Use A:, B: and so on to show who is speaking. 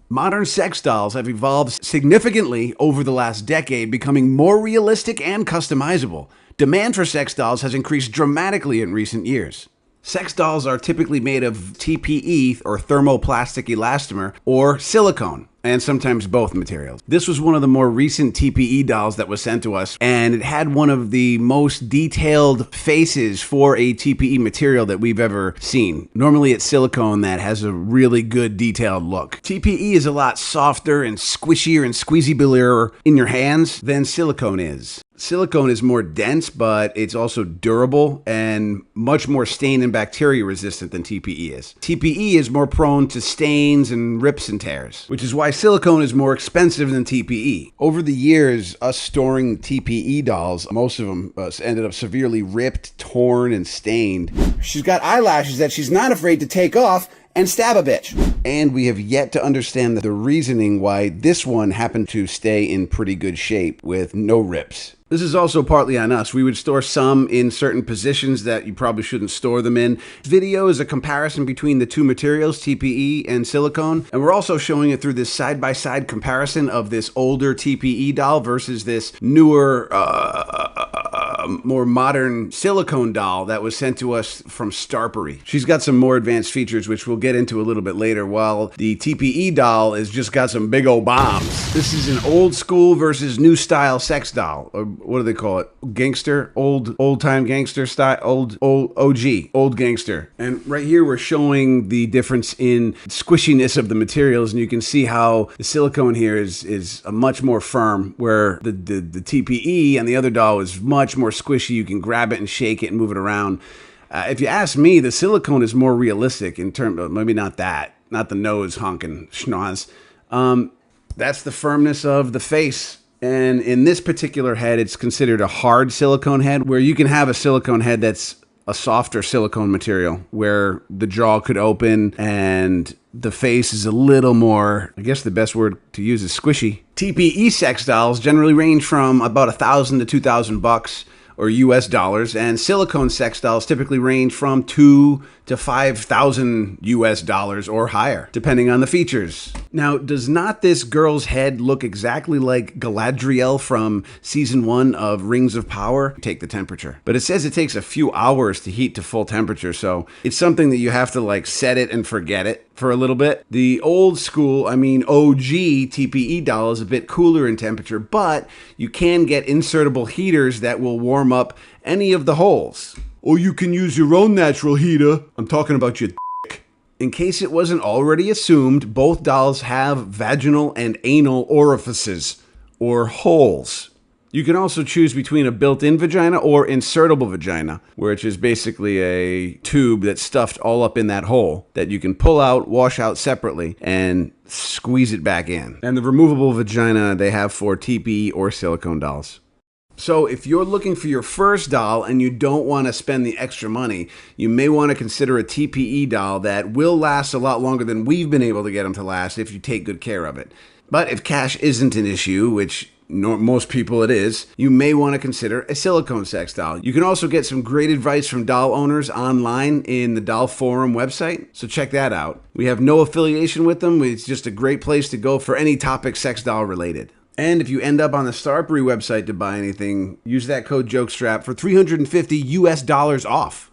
A: Modern sex dolls have evolved significantly over the last decade, becoming more realistic and customizable. Demand for sex dolls has increased dramatically in recent years. Sex dolls are typically made of TPE, or thermoplastic elastomer, or silicone, and sometimes both materials. This was one of the more recent TPE dolls that was sent to us, and it had one of the most detailed faces for a TPE material that we've ever seen. Normally it's silicone that has a really good detailed look. TPE is a lot softer and squishier and squeezyabilier in your hands than silicone is. Silicone is more dense, but it's also durable and much more stain and bacteria resistant than TPE is. TPE is more prone to stains and rips and tears, which is why silicone is more expensive than TPE. Over the years, us storing TPE dolls, most of them ended up severely ripped, torn, and stained. She's got eyelashes that she's not afraid to take off and stab a bitch. And we have yet to understand the reasoning why this one happened to stay in pretty good shape with no rips. This is also partly on us. We would store some in certain positions that you probably shouldn't store them in. This video is a comparison between the two materials, TPE and silicone. And we're also showing it through this side-by-side comparison of this older TPE doll versus this newer, more modern silicone doll that was sent to us from Starpery. She's got some more advanced features, which we'll get into a little bit later, while the TPE doll has just got some big old bombs. This is an old school versus new style sex doll, or what do they call it? Gangster? Old time gangster style? Old OG. Old gangster. And right here we're showing the difference in squishiness of the materials, and you can see how the silicone here is a much more firm, where the TPE and the other doll is much more squishy. You can grab it and shake it and move it around. If you ask me, the silicone is more realistic in terms of, maybe not the nose honking schnoz. That's the firmness of the face. And in this particular head, it's considered a hard silicone head, where you can have a silicone head that's a softer silicone material, where the jaw could open and the face is a little more, I guess the best word to use is squishy. TPE sex dolls generally range from about $1,000 to $2,000 or US dollars, and silicone sex dolls typically range from $2,000 to $5,000 US dollars or higher, depending on the features. Now, does not this girl's head look exactly like Galadriel from season 1 of Rings of Power? Take the temperature. But it says it takes a few hours to heat to full temperature, so it's something that you have to like set it and forget it for a little bit. The old school, OG TPE doll is a bit cooler in temperature, but you can get insertable heaters that will warm up any of the holes. Or you can use your own natural heater. I'm talking about your dick. In case it wasn't already assumed, both dolls have vaginal and anal orifices, or holes. You can also choose between a built-in vagina or insertable vagina, which is basically a tube that's stuffed all up in that hole that you can pull out, wash out separately, and squeeze it back in. And the removable vagina they have for TPE or silicone dolls. So if you're looking for your first doll and you don't want to spend the extra money, you may want to consider a TPE doll that will last a lot longer than we've been able to get them to last if you take good care of it. But if cash isn't an issue, which most people it is, you may want to consider a silicone sex doll. You can also get some great advice from doll owners online in the Doll Forum website, so check that out. We have no affiliation with them. It's just a great place to go for any topic sex doll related. And if you end up on the Starpery website to buy anything, use that code JOKESTRAP for $350 US off.